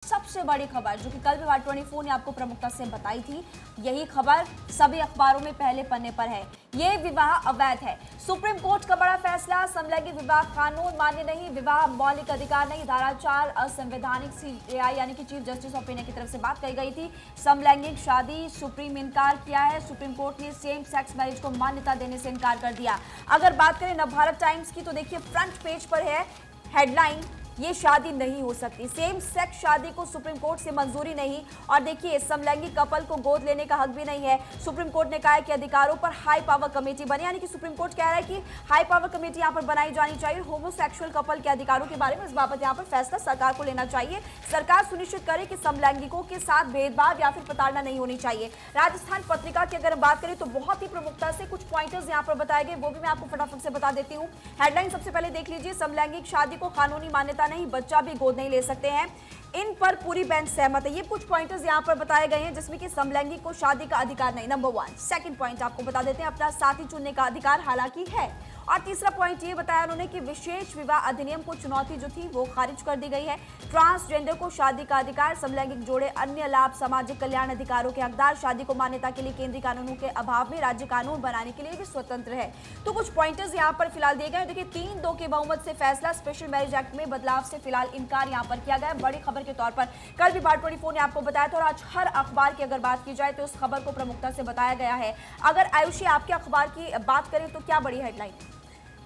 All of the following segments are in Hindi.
सबसे बड़ी खबर जो कि कल विभाग 24 ने आपको प्रमुखता से बताई थी, यही खबर सभी अखबारों में पहले पन्ने पर है। ये विवाह अवैध है। सुप्रीम कोर्ट का बड़ा फैसला, समलैंगिक विवाह कानून मान्य नहीं, विवाह मौलिक अधिकार नहीं, धारा 4 असंवैधानिक। सीजेआई यानी कि चीफ जस्टिस ऑफ इंडिया की तरफ से बात कही गई थी। समलैंगिक शादी सुप्रीम इनकार किया है। सुप्रीम कोर्ट ने सेम सेक्स मैरिज को मान्यता देने से इनकार कर दिया। अगर बात करें नवभारत टाइम्स की तो देखिए फ्रंट पेज पर है हेडलाइन, ये शादी नहीं हो सकती, सेम सेक्स शादी को सुप्रीम कोर्ट से मंजूरी नहीं। और देखिए समलैंगिक कपल को गोद लेने का हक भी नहीं है। सुप्रीम कोर्ट ने कहा है कि अधिकारों पर हाई पावर कमेटी बने, यानी कि सुप्रीम कोर्ट कह रहा है कि हाई पावर कमेटी यहां पर बनाई जानी चाहिए। होमोसेक्सुअल कपल के अधिकारों के बारे में इस बाबत यहां पर फैसला सरकार को लेना चाहिए। सरकार सुनिश्चित करे कि समलैंगिकों के साथ भेदभाव या फिर प्रताड़ना नहीं होनी चाहिए। राजस्थान पत्रिका की अगर बात करें तो बहुत ही प्रमुखता से कुछ पॉइंटर्स यहां पर बताए गए, वो भी मैं आपको फटाफट से बता देती हूं। हेडलाइन सबसे पहले देख लीजिए, समलैंगिक शादी को कानूनी मान्यता नहीं, बच्चा भी गोद नहीं ले सकते हैं, इन पर पूरी बेंच सहमत है। ये कुछ पॉइंटर्स यहां पर बताए गए हैं जिसमें कि समलैंगिक को शादी का अधिकार नहीं, नंबर 1। सेकंड पॉइंट आपको बता देते हैं, अपना साथी चुनने का अधिकार हालांकि है। और तीसरा पॉइंट ये बताया उन्होंने कि विशेष विवाह अधिनियम को चुनौती जो थी वो खारिज कर दी गई है। ट्रांसजेंडर को शादी का अधिकार, समलैंगिक जोड़े अन्य लाभ, सामाजिक कल्याण अधिकारों के हकदार, शादी को मान्यता के लिए केंद्रीय कानूनों के अभाव में राज्य कानून बनाने के लिए भी स्वतंत्र है। तो कुछ पॉइंटर्स यहाँ पर फिलहाल दिए गए। देखिए 3-2 के बहुमत से फैसला, स्पेशल मैरिज एक्ट में बदलाव से फिलहाल इनकार यहाँ पर किया गया। बड़ी खबर के तौर पर कल भी भारत 24 ने आपको बताया था और आज हर अखबार की अगर बात की जाए तो उस खबर को प्रमुखता से बताया गया है। अगर आयुषी आपके अखबार की बात करें तो क्या बड़ी हेडलाइन?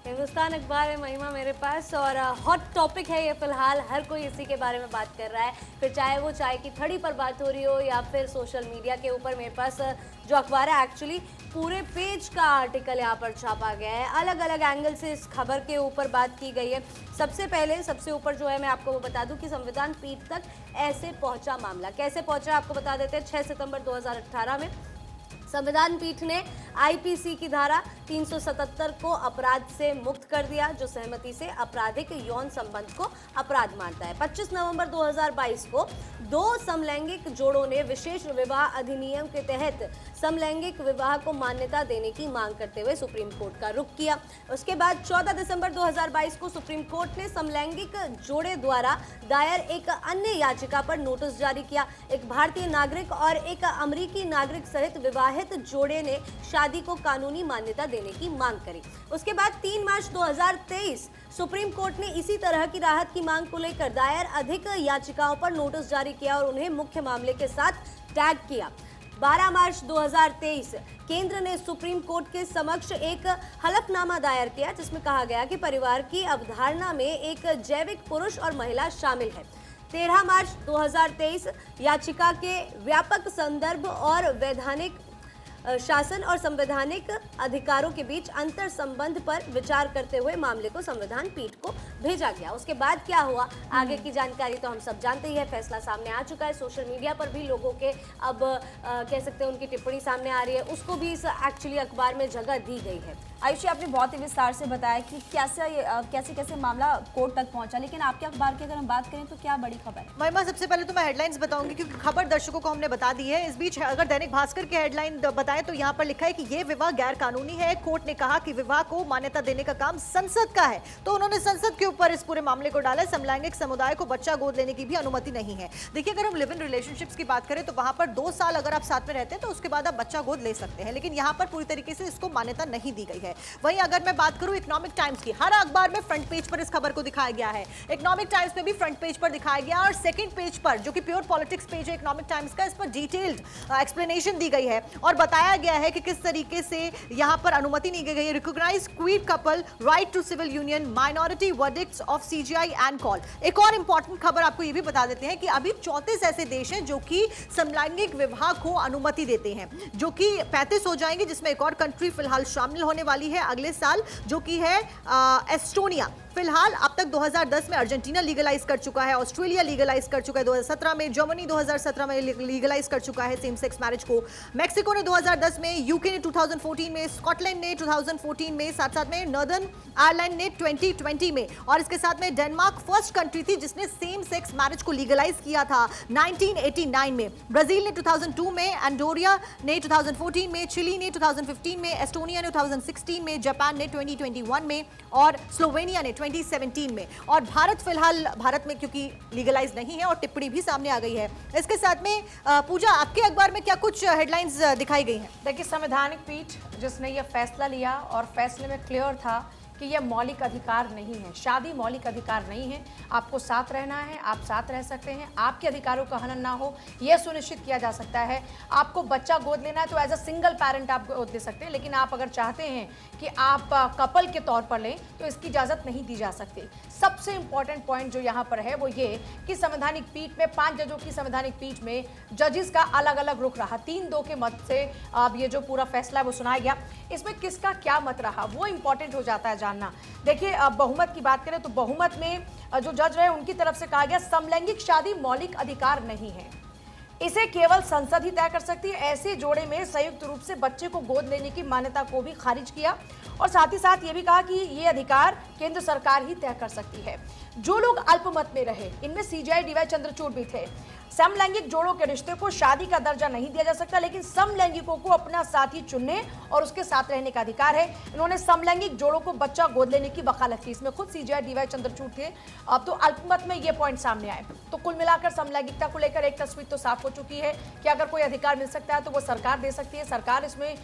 हिंदुस्तान अखबार है महिमा मेरे पास और हॉट टॉपिक है ये फिलहाल, हर कोई इसी के बारे में बात कर रहा है। फिर चाहे वो चाय की थड़ी पर बात हो रही हो या फिर सोशल मीडिया के ऊपर, मेरे पास जो अखबार है एक्चुअली पूरे पेज का आर्टिकल यहाँ पर छापा गया है। अलग अलग एंगल से इस खबर के ऊपर बात की गई है। सबसे पहले सबसे ऊपर जो है मैं आपको वो बता दूं कि संविधान पीठ तक ऐसे पहुंचा मामला, कैसे पहुंचा आपको बता देते हैं। 6 सितंबर 2018 में संविधान पीठ ने आईपीसी की धारा 377 को अपराध से मुक्त कर दिया, जो सहमति से आपराधिक यौन संबंध को अपराध मानता है। 25 नवंबर 2022 को 2 समलैंगिक जोड़ों ने विशेष विवाह अधिनियम के तहत समलैंगिक विवाह को मान्यता देने की मांग करते हुए सुप्रीम कोर्ट का रुख किया। उसके बाद 14 दिसंबर 2022 को सुप्रीम कोर्ट ने समलैंगिक जोड़े द्वारा दायर एक अन्य याचिका पर नोटिस जारी किया। एक भारतीय नागरिक और एक अमेरिकी नागरिक सहित विवाहित जोड़े ने शादी को कानूनी मान्यता देने की मांग करी। उसके बाद 3 मार्च 2023 सुप्रीम कोर्ट ने इसी तरह की राहत की मांग को लेकर दायर अधिक याचिकाओं पर नोटिस जारी किया और उन्हें मुख्य मामले के साथ टैग किया। 12 मार्च 2023 केंद्र ने सुप्रीम कोर्ट के समक्ष एक हलफनामा दायर किया जिसमें कहा गया कि परिवार की अवधारणा में एक जैविक पुरुष और महिला शामिल है। 13 मार्च 2023 याचिका के व्यापक संदर्भ और वैधानिक शासन और संवैधानिक अधिकारों के बीच अंतर संबंध पर विचार करते हुए मामले को संविधान पीठ को भेजा गया। उसके बाद क्या हुआ आगे की जानकारी तो हम सब जानते ही है। फैसला सामने आ चुका है, सोशल मीडिया पर भी लोगों के अब कह सकते हैं उनकी टिप्पणी सामने आ रही है, उसको भी इस एक्चुअली अखबार में जगह दी गई है। आयुषी, आपने बहुत ही विस्तार से बताया कि कैसे मामला कोर्ट तक पहुंचा, लेकिन आपके अखबार की अगर हम बात करें तो क्या बड़ी खबर है? महिमा, सबसे पहले तो मैं हेडलाइंस बताऊंगी क्योंकि खबर दर्शकों को हमने बता दी है। इस बीच अगर दैनिक भास्कर की हेडलाइन बताएं तो यहाँ पर लिखा है कि ये विवाह गैर कानूनी है। कोर्ट ने कहा कि विवाह को मान्यता देने का काम संसद का है, तो उन्होंने संसद के ऊपर इस पूरे मामले को डाला। समलैंगिक समुदाय को बच्चा गोद लेने की भी अनुमति नहीं है। देखिए, अगर हम लिव इन रिलेशनशिप्स की बात करें तो वहां पर 2 साल अगर आप साथ में रहते हैं तो उसके बाद आप बच्चा गोद ले सकते हैं, लेकिन यहाँ पर पूरी तरीके से इसको मान्यता नहीं दी गई है। वहीं अगर मैं बात करूं इकोनॉमिक टाइम्स की, हर अखबार में फ्रंट पेज पर इस खबर को दिखाया गया है। इकोनॉमिक टाइम्स में भी फ्रंट पेज पर दिखाया गया और सेकंड पेज पर, जो कि प्योर पॉलिटिक्स पेज है इकोनॉमिक टाइम्स का, इस पर डिटेल्ड एक्सप्लेनेशन दी गई है और बताया गया है कि किस तरीके से यहां पर अनुमति नहीं दी गई है। Recognise queer couple right to civil union, minority verdicts of CGI and call. एक और इंपॉर्टेंट खबर आपको यह भी बता देते हैं कि अभी 34 ऐसे देश हैं जो कि समलैंगिक विवाह को अनुमति देते हैं, जो कि 35 हो जाएंगे, जिसमें एक और कंट्री फिलहाल शामिल होने वाली है अगले साल, जो कि है एस्टोनिया। फिलहाल अब तक 2010 में अर्जेंटीना लीगलाइज कर चुका है, ऑस्ट्रेलिया लीगलाइज कर चुका है 2017 में, जर्मनी 2017 में लीगलाइज कर चुका है सेम सेक्स मैरिज को, मैक्सिको ने 2010 में, यूके ने 2014 में, स्कॉटलैंड ने 2014 में, साथ साथ में नॉर्दर्न आयरलैंड ने 2020 में, और इसके साथ में डेनमार्क फर्स्ट कंट्री थी जिसने सेम सेक्स मैरिज को लीगलाइज किया था 1989 में। ब्राजील ने 2002 में, एंडोरिया ने 2014 में, चिली ने 2015 में, एस्टोनिया ने 2016 में, जापान ने 2021 में और स्लोवेनिया ने 2017 में। और भारत फिलहाल, भारत में क्योंकि लीगलाइज नहीं है और टिप्पणी भी सामने आ गई है। इसके साथ में पूजा, आपके अखबार में क्या कुछ हेडलाइंस दिखाई गई हैं? देखिए, संवैधानिक पीठ जिसने यह फैसला लिया और फैसले में क्लियर था कि यह मौलिक अधिकार नहीं है, शादी मौलिक अधिकार नहीं है। आपको साथ रहना है, आप साथ रह सकते हैं, आपके अधिकारों का हनन ना हो, यह सुनिश्चित किया जा सकता है। आपको बच्चा गोद लेना है तो एज अ सिंगल पेरेंट आप गोद ले सकते हैं, लेकिन आप अगर चाहते हैं कि आप कपल के तौर पर लें तो इसकी इजाज़त नहीं दी जा सकती। सबसे इंपॉर्टेंट पॉइंट जो यहाँ पर है वो ये कि संवैधानिक पीठ में 5 जजों की संवैधानिक पीठ में जजेस का अलग अलग रुख रहा। 3-2 के मत से अब ये जो पूरा फैसला है वो सुनाया गया। इसमें किसका क्या मत रहा वो इंपॉर्टेंट हो जाता है जानना। देखिए, अब बहुमत की बात करें तो बहुमत में जो जज रहे उनकी तरफ से कहा गया समलैंगिक शादी मौलिक अधिकार नहीं है, इसे केवल संसद ही तय कर सकती है। ऐसे जोड़े में संयुक्त रूप से बच्चे को गोद लेने की मान्यता को भी खारिज किया और साथ ही साथ ये भी कहा कि ये अधिकार केंद्र सरकार ही तय कर सकती है। जो लोग अल्पमत में रहे, इनमें सीजेआई डीवाई चंद्रचूड़ भी थे। समलैंगिक जोड़ों के रिश्ते को शादी का दर्जा नहीं दिया जा सकता, लेकिन समलैंगिकों को अपना साथी चुनने और उसके साथ रहने का अधिकार है। इन्होंने समलैंगिक जोड़ों को बच्चा गोद लेने की वकालत की, इसमें खुद सीजेआई डीवाई चंद्रचूड़ थे। अब तो अल्पमत में ये पॉइंट सामने आए। तो कुल मिलाकर समलैंगिकता को लेकर एक तस्वीर तो साफ हो चुकी है कि अगर कोई अधिकार मिल सकता है तो वो सरकार दे सकती है। सरकार इसमें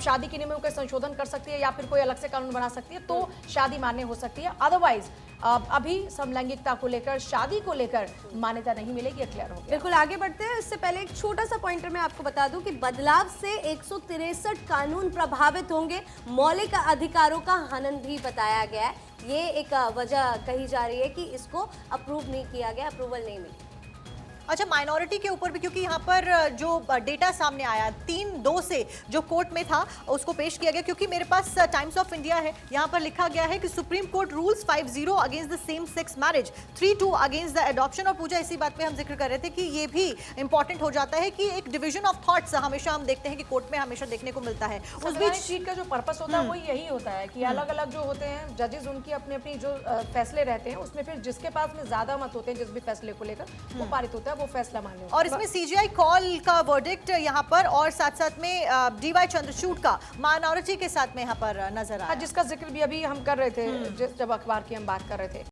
शादी के नियमों के संशोधन कर सकती है या फिर कोई अलग से कानून बना सकती है तो शादी मान्य हो सकती है। अदरवाइज अभी समलैंगिकता को लेकर, शादी को लेकर मान्यता नहीं मिलेगी, क्लियर हो गया। बिल्कुल, आगे बढ़ते हैं। इससे पहले एक छोटा सा पॉइंटर मैं आपको बता दूं कि बदलाव से 163 कानून प्रभावित होंगे। मौलिक अधिकारों का हनन भी बताया गया है। ये एक वजह कही जा रही है कि इसको अप्रूव नहीं किया गया, अप्रूवल नहीं मिली। अच्छा, माइनॉरिटी के ऊपर भी, क्योंकि यहाँ पर जो डेटा सामने आया 3-2 से जो कोर्ट में था उसको पेश किया गया, क्योंकि मेरे पास टाइम्स ऑफ इंडिया है, यहाँ पर लिखा गया है कि supreme court rules 5-0 against the same sex marriage, 3-2 against the adoption. और पूजा, इसी बात पे हम जिक्र कर रहे थे कि ये भी इंपॉर्टेंट हो जाता है कि एक डिवीजन ऑफ थॉट्स हमेशा हम देखते हैं कि कोर्ट में हमेशा देखने को मिलता है। उस बीच सीट का जो पर्पस होता है वो यही होता है कि अलग अलग जो होते हैं जजेस, उनकी अपनी अपनी जो फैसले रहते हैं उसमें फिर जिसके पास में ज्यादा मत होते हैं जिस भी फैसले को लेकर वो पारित होता है, वो फैसला मान्य होता है। और इसमें सीजीआई कॉल का वर्डिक्ट यहाँ पर और साथ साथ में डीवाई चंद्रचूड़ का माइनॉरिटी के साथ में यहाँ पर नजर आया, जिसका जिक्र भी अभी हम कर रहे थे जब अखबार की हम बात कर रहे थे।